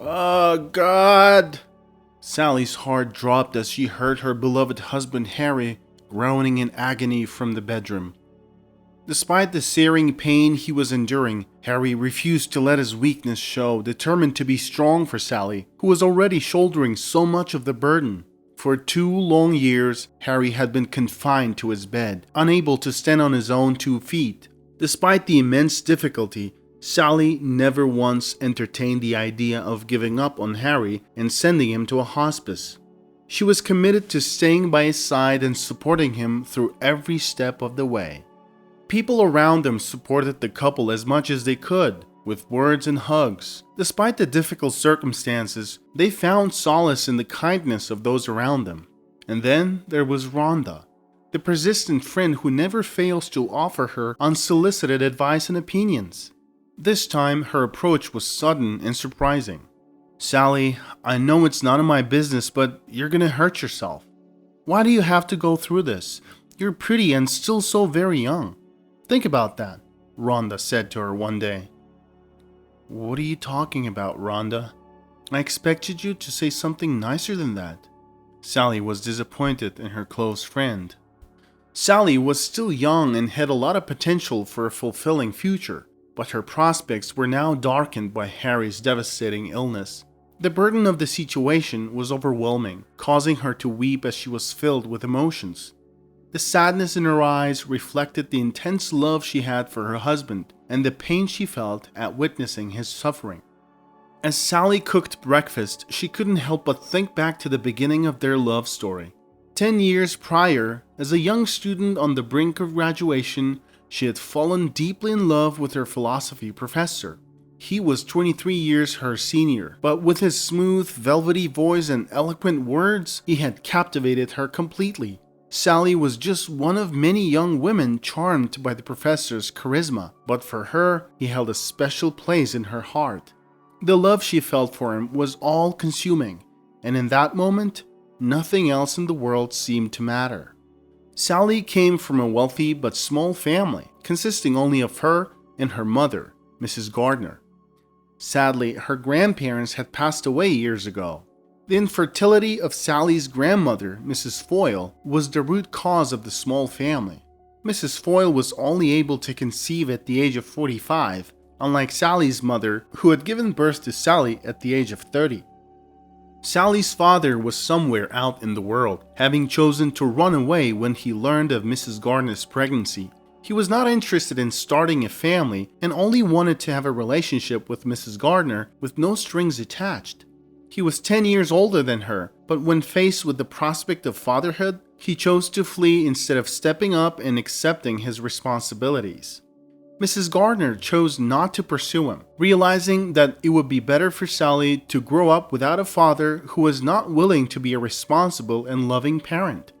Oh, God! Sally's heart dropped as she heard her beloved husband Harry groaning in agony from the bedroom. Despite the searing pain he was enduring, Harry refused to let his weakness show, determined to be strong for Sally, who was already shouldering so much of the burden. For 2 long years, Harry had been confined to his bed, unable to stand on his own 2 feet. Despite the immense difficulty, Sally never once entertained the idea of giving up on Harry and sending him to a hospice. She was committed to staying by his side and supporting him through every step of the way. People around them supported the couple as much as they could, with words and hugs. Despite the difficult circumstances, they found solace in the kindness of those around them. And then there was Rhonda, the persistent friend who never fails to offer her unsolicited advice and opinions. This time, her approach was sudden and surprising. "Sally, I know it's none of my business, but you're gonna hurt yourself. Why do you have to go through this? You're pretty and still so very young. Think about that," Rhonda said to her one day. "What are you talking about, Rhonda? I expected you to say something nicer than that." Sally was disappointed in her close friend. Sally was still young and had a lot of potential for a fulfilling future, but her prospects were now darkened by Harry's devastating illness. The burden of the situation was overwhelming, causing her to weep as she was filled with emotions. The sadness in her eyes reflected the intense love she had for her husband and the pain she felt at witnessing his suffering. As Sally cooked breakfast, she couldn't help but think back to the beginning of their love story. 10 years prior, as a young student on the brink of graduation, she had fallen deeply in love with her philosophy professor. He was 23 years her senior, but with his smooth, velvety voice and eloquent words, he had captivated her completely. Sally was just one of many young women charmed by the professor's charisma, but for her, he held a special place in her heart. The love she felt for him was all-consuming, and in that moment, nothing else in the world seemed to matter. Sally came from a wealthy but small family, consisting only of her and her mother, Mrs. Gardner. Sadly, her grandparents had passed away years ago. The infertility of Sally's grandmother, Mrs. Foyle, was the root cause of the small family. Mrs. Foyle was only able to conceive at the age of 45, unlike Sally's mother, who had given birth to Sally at the age of 30. Sally's father was somewhere out in the world, having chosen to run away when he learned of Mrs. Gardner's pregnancy. He was not interested in starting a family and only wanted to have a relationship with Mrs. Gardner with no strings attached. He was 10 years older than her, but when faced with the prospect of fatherhood, he chose to flee instead of stepping up and accepting his responsibilities. Mrs. Gardner chose not to pursue him, realizing that it would be better for Sally to grow up without a father who was not willing to be a responsible and loving parent.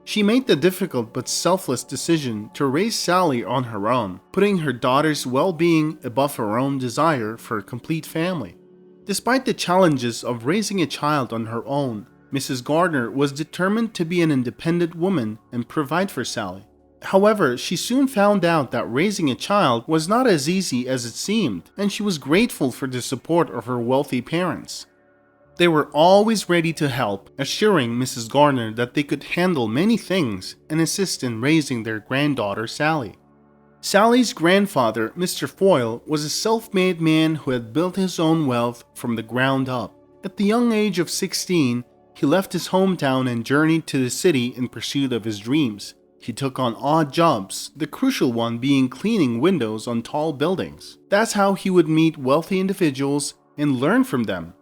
She made the difficult but selfless decision to raise Sally on her own, putting her daughter's well-being above her own desire for a complete family. Despite the challenges of raising a child on her own, Mrs. Gardner was determined to be an independent woman and provide for Sally. However, she soon found out that raising a child was not as easy as it seemed, and she was grateful for the support of her wealthy parents. They were always ready to help, assuring Mrs. Gardner that they could handle many things and assist in raising their granddaughter Sally. Sally's grandfather, Mr. Foyle, was a self-made man who had built his own wealth from the ground up. At the young age of 16, he left his hometown and journeyed to the city in pursuit of his dreams. He took on odd jobs, the crucial one being cleaning windows on tall buildings. That's how he would meet wealthy individuals and learn from them.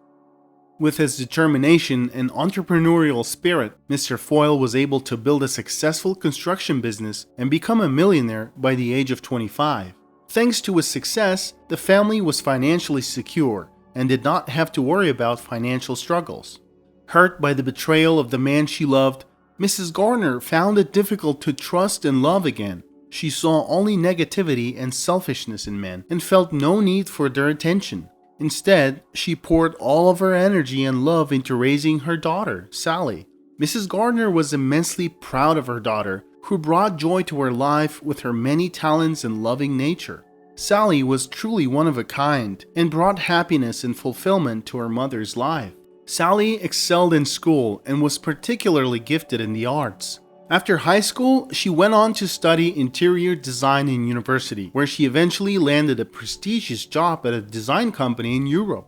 With his determination and entrepreneurial spirit, Mr. Foyle was able to build a successful construction business and become a millionaire by the age of 25. Thanks to his success, the family was financially secure and did not have to worry about financial struggles. Hurt by the betrayal of the man she loved, Mrs. Gardner found it difficult to trust and love again. She saw only negativity and selfishness in men and felt no need for their attention. Instead, she poured all of her energy and love into raising her daughter, Sally. Mrs. Gardner was immensely proud of her daughter, who brought joy to her life with her many talents and loving nature. Sally was truly one of a kind and brought happiness and fulfillment to her mother's life. Sally excelled in school and was particularly gifted in the arts. After high school, she went on to study interior design in university, where she eventually landed a prestigious job at a design company in Europe.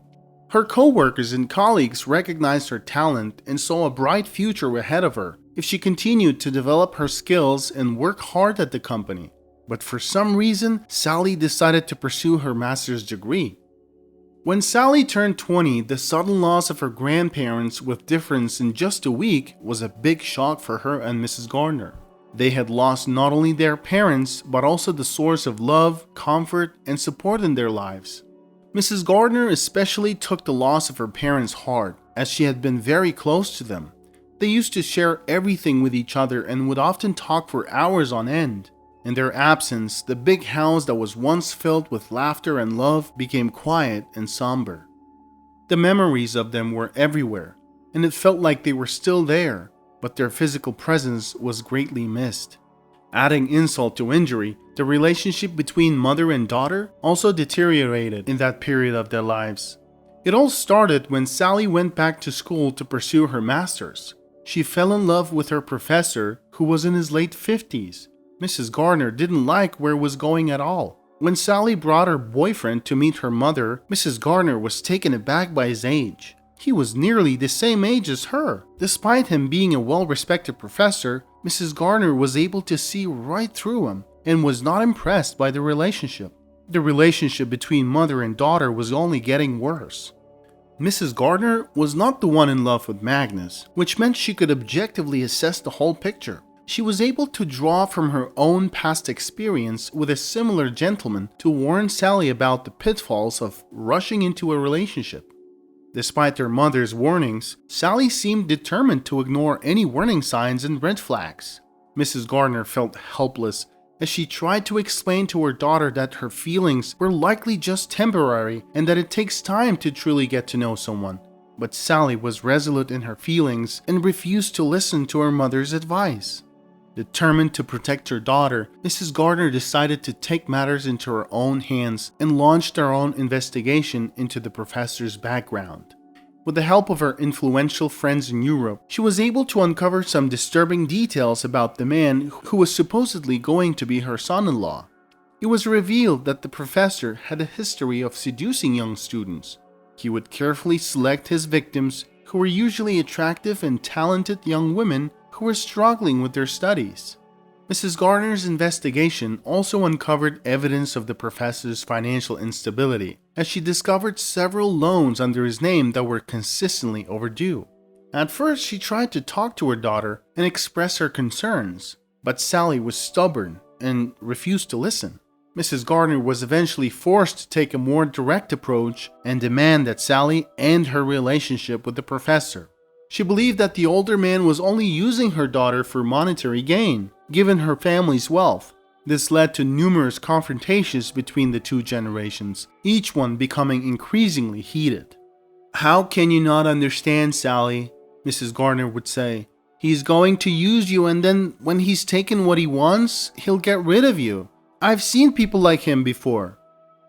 Her co-workers and colleagues recognized her talent and saw a bright future ahead of her if she continued to develop her skills and work hard at the company. But for some reason, Sally decided to pursue her master's degree. When Sally turned 20, the sudden loss of her grandparents with difference in just a week was a big shock for her and Mrs. Gardner. They had lost not only their parents, but also the source of love, comfort, and support in their lives. Mrs. Gardner especially took the loss of her parents hard, as she had been very close to them. They used to share everything with each other and would often talk for hours on end. In their absence, the big house that was once filled with laughter and love became quiet and somber. The memories of them were everywhere, and it felt like they were still there, but their physical presence was greatly missed. Adding insult to injury, the relationship between mother and daughter also deteriorated in that period of their lives. It all started when Sally went back to school to pursue her master's. She fell in love with her professor, who was in his late 50s. Mrs. Gardner didn't like where it was going at all. When Sally brought her boyfriend to meet her mother, Mrs. Gardner was taken aback by his age. He was nearly the same age as her. Despite him being a well-respected professor, Mrs. Gardner was able to see right through him and was not impressed by the relationship. The relationship between mother and daughter was only getting worse. Mrs. Gardner was not the one in love with Magnus, which meant she could objectively assess the whole picture. She was able to draw from her own past experience with a similar gentleman to warn Sally about the pitfalls of rushing into a relationship. Despite her mother's warnings, Sally seemed determined to ignore any warning signs and red flags. Mrs. Gardner felt helpless as she tried to explain to her daughter that her feelings were likely just temporary and that it takes time to truly get to know someone. But Sally was resolute in her feelings and refused to listen to her mother's advice. Determined to protect her daughter, Mrs. Gardner decided to take matters into her own hands and launched her own investigation into the professor's background. With the help of her influential friends in Europe, she was able to uncover some disturbing details about the man who was supposedly going to be her son-in-law. It was revealed that the professor had a history of seducing young students. He would carefully select his victims, who were usually attractive and talented young women who were struggling with their studies. Mrs. Gardner's investigation also uncovered evidence of the professor's financial instability, as she discovered several loans under his name that were consistently overdue. At first, she tried to talk to her daughter and express her concerns, but Sally was stubborn and refused to listen. Mrs. Gardner was eventually forced to take a more direct approach and demand that Sally end her relationship with the professor. She believed that the older man was only using her daughter for monetary gain, given her family's wealth. This led to numerous confrontations between the two generations, each one becoming increasingly heated. "How can you not understand, Sally?" Mrs. Gardner would say. "He's going to use you, and then when he's taken what he wants, he'll get rid of you. I've seen people like him before."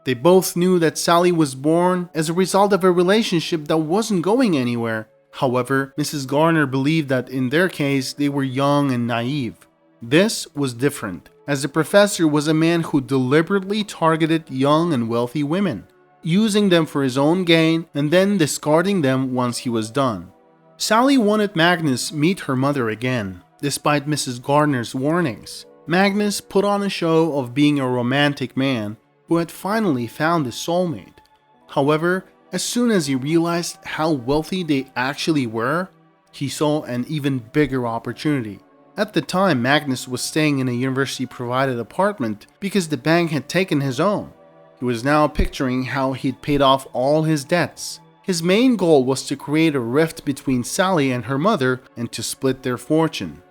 They both knew that Sally was born as a result of a relationship that wasn't going anywhere. However, Mrs. Gardner believed that in their case, they were young and naive. This was different, as the professor was a man who deliberately targeted young and wealthy women, using them for his own gain and then discarding them once he was done. Sally wanted Magnus meet her mother again, despite Mrs. Gardner's warnings. Magnus put on a show of being a romantic man who had finally found his soulmate. However, as soon as he realized how wealthy they actually were, he saw an even bigger opportunity. At the time, Magnus was staying in a university-provided apartment because the bank had taken his own. He was now picturing how he'd paid off all his debts. His main goal was to create a rift between Sally and her mother and to split their fortune.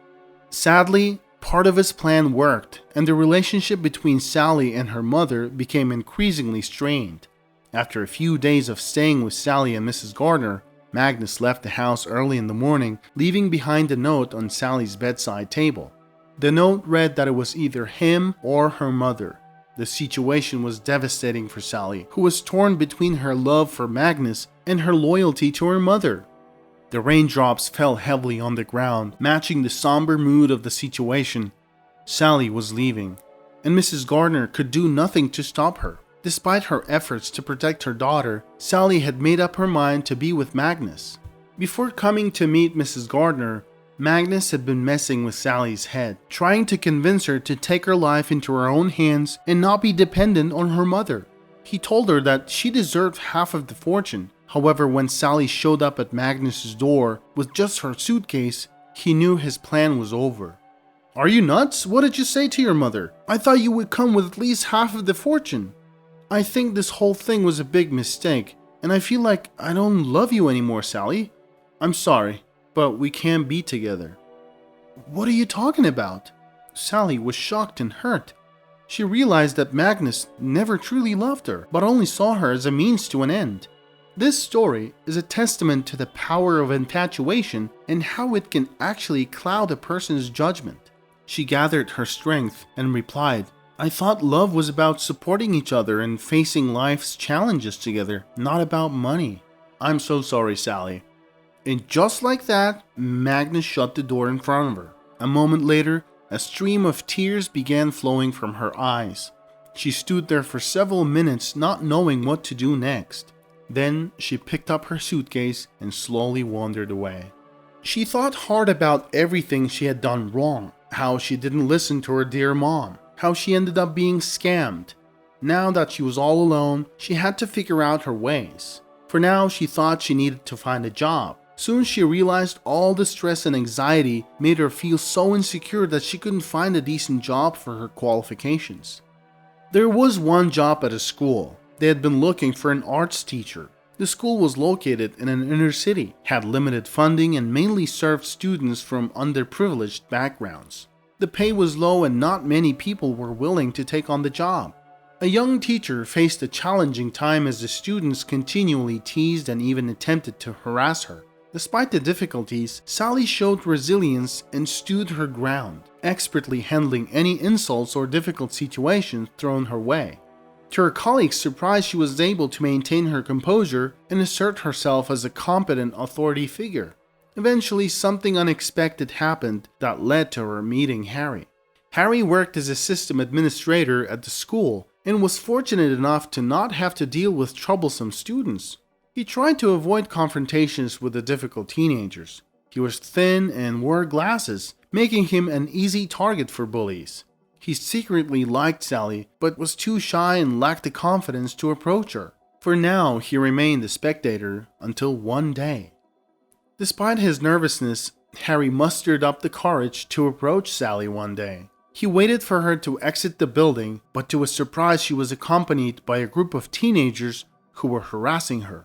Sadly, part of his plan worked, and the relationship between Sally and her mother became increasingly strained. After a few days of staying with Sally and Mrs. Gardner, Magnus left the house early in the morning, leaving behind a note on Sally's bedside table. The note read that it was either him or her mother. The situation was devastating for Sally, who was torn between her love for Magnus and her loyalty to her mother. The raindrops fell heavily on the ground, matching the somber mood of the situation. Sally was leaving, and Mrs. Gardner could do nothing to stop her. Despite her efforts to protect her daughter, Sally had made up her mind to be with Magnus. Before coming to meet Mrs. Gardner, Magnus had been messing with Sally's head, trying to convince her to take her life into her own hands and not be dependent on her mother. He told her that she deserved half of the fortune. However, when Sally showed up at Magnus's door with just her suitcase, he knew his plan was over. "Are you nuts? What did you say to your mother? I thought you would come with at least half of the fortune." "I think this whole thing was a big mistake, and I feel like I don't love you anymore, Sally. I'm sorry, but we can't be together." "What are you talking about?" Sally was shocked and hurt. She realized that Magnus never truly loved her, but only saw her as a means to an end. This story is a testament to the power of infatuation and how it can actually cloud a person's judgment. She gathered her strength and replied, "I thought love was about supporting each other and facing life's challenges together, not about money." "I'm so sorry, Sally." And just like that, Magnus shut the door in front of her. A moment later, a stream of tears began flowing from her eyes. She stood there for several minutes, not knowing what to do next. Then she picked up her suitcase and slowly wandered away. She thought hard about everything she had done wrong, how she didn't listen to her dear mom, how she ended up being scammed. Now that she was all alone, she had to figure out her ways. For now, she thought she needed to find a job. Soon she realized all the stress and anxiety made her feel so insecure that she couldn't find a decent job for her qualifications. There was one job at a school. They had been looking for an arts teacher. The school was located in an inner city, had limited funding, and mainly served students from underprivileged backgrounds. The pay was low and not many people were willing to take on the job. A young teacher faced a challenging time as the students continually teased and even attempted to harass her. Despite the difficulties, Sally showed resilience and stood her ground, expertly handling any insults or difficult situations thrown her way. To her colleagues' surprise, she was able to maintain her composure and assert herself as a competent authority figure. Eventually, something unexpected happened that led to her meeting Harry. Harry worked as a system administrator at the school and was fortunate enough to not have to deal with troublesome students. He tried to avoid confrontations with the difficult teenagers. He was thin and wore glasses, making him an easy target for bullies. He secretly liked Sally, but was too shy and lacked the confidence to approach her. For now, he remained a spectator until one day. Despite his nervousness, Harry mustered up the courage to approach Sally one day. He waited for her to exit the building, but to his surprise she was accompanied by a group of teenagers who were harassing her.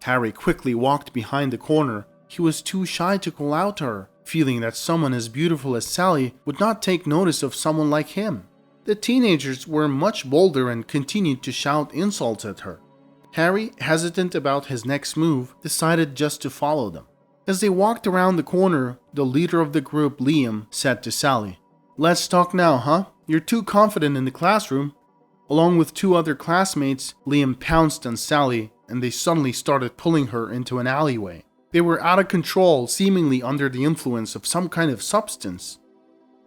Harry quickly walked behind the corner. He was too shy to call out to her, feeling that someone as beautiful as Sally would not take notice of someone like him. The teenagers were much bolder and continued to shout insults at her. Harry, hesitant about his next move, decided just to follow them. As they walked around the corner, the leader of the group, Liam, said to Sally, "Let's talk now, huh? You're too confident in the classroom." Along with two other classmates, Liam pounced on Sally and they suddenly started pulling her into an alleyway. They were out of control, seemingly under the influence of some kind of substance.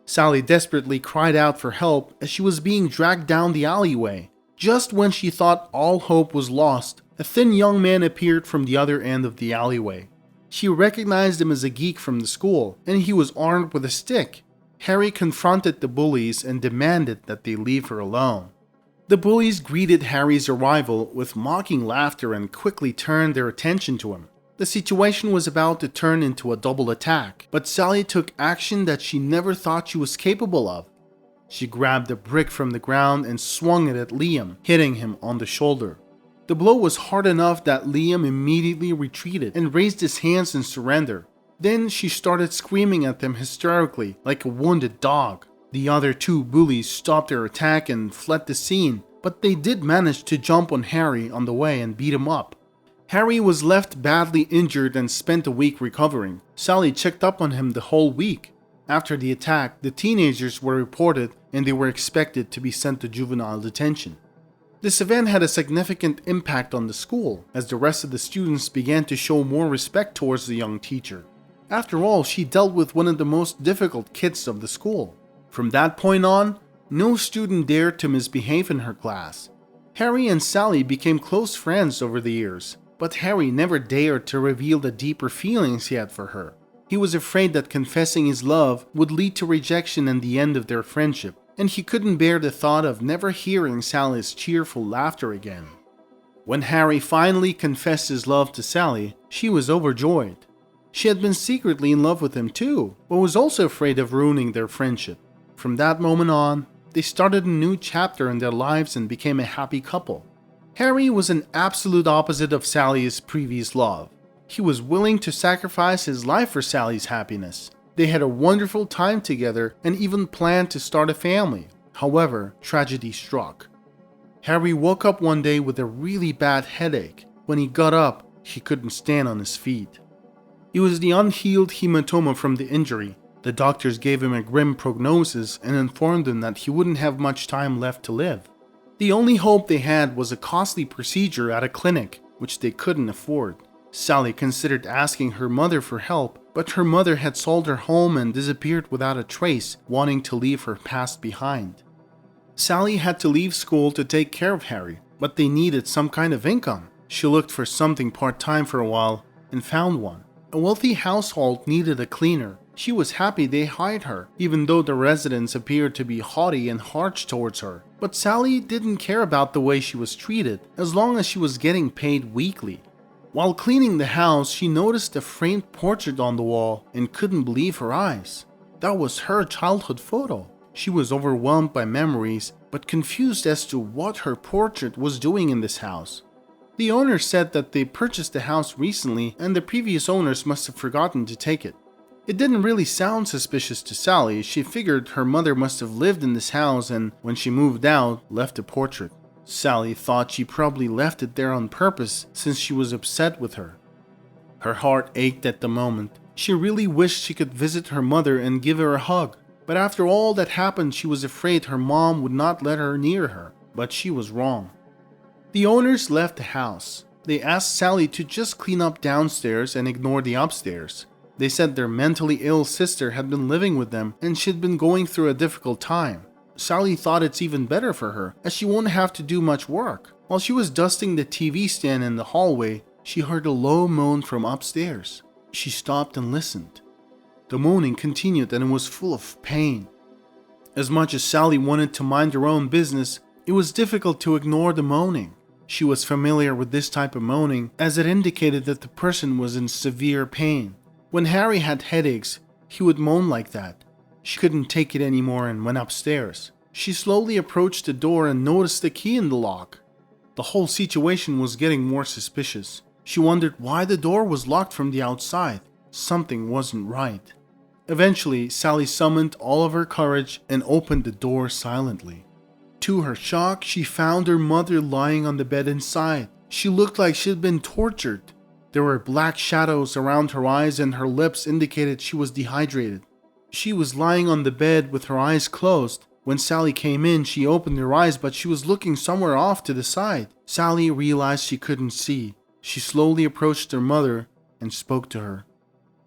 Sally desperately cried out for help as she was being dragged down the alleyway. Just when she thought all hope was lost, a thin young man appeared from the other end of the alleyway. She recognized him as a geek from the school, and he was armed with a stick. Harry confronted the bullies and demanded that they leave her alone. The bullies greeted Harry's arrival with mocking laughter and quickly turned their attention to him. The situation was about to turn into a double attack, but Sally took action that she never thought she was capable of. She grabbed a brick from the ground and swung it at Liam, hitting him on the shoulder. The blow was hard enough that Liam immediately retreated and raised his hands in surrender. Then she started screaming at them hysterically, like a wounded dog. The other two bullies stopped their attack and fled the scene, but they did manage to jump on Harry on the way and beat him up. Harry was left badly injured and spent a week recovering. Sally checked up on him the whole week. After the attack, the teenagers were reported and they were expected to be sent to juvenile detention. This event had a significant impact on the school, as the rest of the students began to show more respect towards the young teacher. After all, she dealt with one of the most difficult kids of the school. From that point on, no student dared to misbehave in her class. Harry and Sally became close friends over the years, but Harry never dared to reveal the deeper feelings he had for her. He was afraid that confessing his love would lead to rejection and the end of their friendship, and he couldn't bear the thought of never hearing Sally's cheerful laughter again. When Harry finally confessed his love to Sally, she was overjoyed. She had been secretly in love with him too, but was also afraid of ruining their friendship. From that moment on, they started a new chapter in their lives and became a happy couple. Harry was an absolute opposite of Sally's previous love. He was willing to sacrifice his life for Sally's happiness. They had a wonderful time together and even planned to start a family. However, tragedy struck. Harry woke up one day with a really bad headache. When he got up, he couldn't stand on his feet. It was the unhealed hematoma from the injury. The doctors gave him a grim prognosis and informed him that he wouldn't have much time left to live. The only hope they had was a costly procedure at a clinic, which they couldn't afford. Sally considered asking her mother for help, but her mother had sold her home and disappeared without a trace, wanting to leave her past behind. Sally had to leave school to take care of Harry, but they needed some kind of income. She looked for something part-time for a while and found one. A wealthy household needed a cleaner. She was happy they hired her, even though the residents appeared to be haughty and harsh towards her. But Sally didn't care about the way she was treated, as long as she was getting paid weekly. While cleaning the house, she noticed a framed portrait on the wall and couldn't believe her eyes. That was her childhood photo. She was overwhelmed by memories, but confused as to what her portrait was doing in this house. The owner said that they purchased the house recently and the previous owners must have forgotten to take it. It didn't really sound suspicious to Sally. She figured her mother must have lived in this house and, when she moved out, left a portrait. Sally thought she probably left it there on purpose since she was upset with her. Her heart ached at the moment. She really wished she could visit her mother and give her a hug. But after all that happened, she was afraid her mom would not let her near her. But she was wrong. The owners left the house. They asked Sally to just clean up downstairs and ignore the upstairs. They said their mentally ill sister had been living with them and she'd been going through a difficult time. Sally thought it's even better for her, as she won't have to do much work. While she was dusting the TV stand in the hallway, she heard a low moan from upstairs. She stopped and listened. The moaning continued and it was full of pain. As much as Sally wanted to mind her own business, it was difficult to ignore the moaning. She was familiar with this type of moaning, as it indicated that the person was in severe pain. When Harry had headaches, he would moan like that. She couldn't take it anymore and went upstairs. She slowly approached the door and noticed the key in the lock. The whole situation was getting more suspicious. She wondered why the door was locked from the outside. Something wasn't right. Eventually, Sally summoned all of her courage and opened the door silently. To her shock, she found her mother lying on the bed inside. She looked like she had been tortured. There were black shadows around her eyes and her lips indicated she was dehydrated. She was lying on the bed with her eyes closed. When Sally came in, she opened her eyes, but she was looking somewhere off to the side. Sally realized she couldn't see. She slowly approached her mother and spoke to her.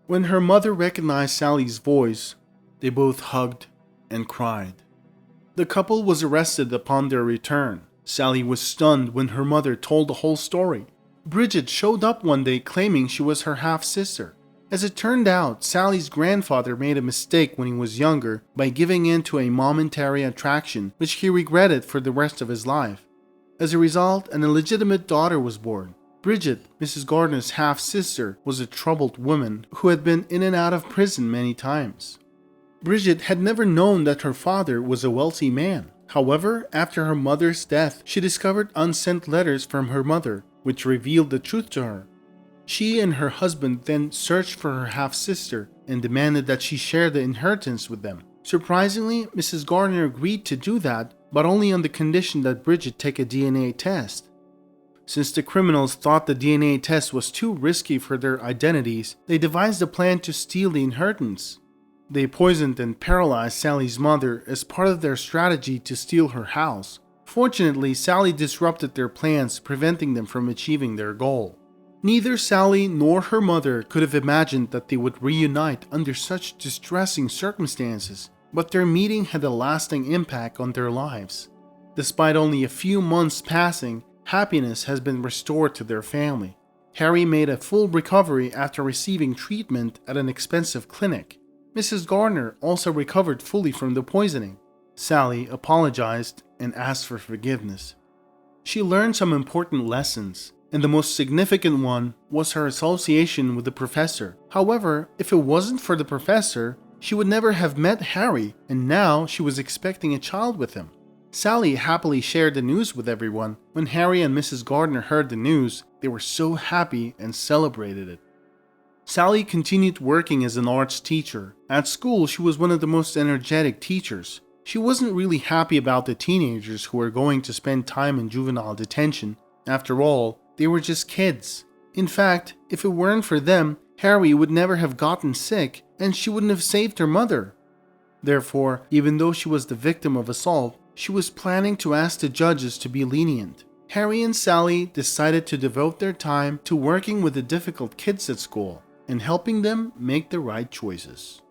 When her mother recognized Sally's voice, they both hugged and cried. The couple was arrested upon their return. Sally was stunned when her mother told the whole story. Bridget showed up one day claiming she was her half-sister. As it turned out, Sally's grandfather made a mistake when he was younger by giving in to a momentary attraction which he regretted for the rest of his life. As a result, an illegitimate daughter was born. Bridget, Mrs. Gardner's half-sister, was a troubled woman who had been in and out of prison many times. Bridget had never known that her father was a wealthy man. However, after her mother's death, she discovered unsent letters from her mother, which revealed the truth to her. She and her husband then searched for her half-sister and demanded that she share the inheritance with them. Surprisingly, Mrs. Gardner agreed to do that, but only on the condition that Bridget take a DNA test. Since the criminals thought the DNA test was too risky for their identities, they devised a plan to steal the inheritance. They poisoned and paralyzed Sally's mother as part of their strategy to steal her house. Fortunately, Sally disrupted their plans, preventing them from achieving their goal. Neither Sally nor her mother could have imagined that they would reunite under such distressing circumstances, but their meeting had a lasting impact on their lives. Despite only a few months passing, happiness has been restored to their family. Harry made a full recovery after receiving treatment at an expensive clinic. Mrs. Gardner also recovered fully from the poisoning. Sally apologized and asked for forgiveness. She learned some important lessons, and the most significant one was her association with the professor. However, if it wasn't for the professor, she would never have met Harry, and now she was expecting a child with him. Sally happily shared the news with everyone. When Harry and Mrs. Gardner heard the news, they were so happy and celebrated it. Sally continued working as an arts teacher. At school, she was one of the most energetic teachers. She wasn't really happy about the teenagers who were going to spend time in juvenile detention. After all, they were just kids. In fact, if it weren't for them, Harry would never have gotten sick, and she wouldn't have saved her mother. Therefore, even though she was the victim of assault, she was planning to ask the judges to be lenient. Harry and Sally decided to devote their time to working with the difficult kids at school and helping them make the right choices.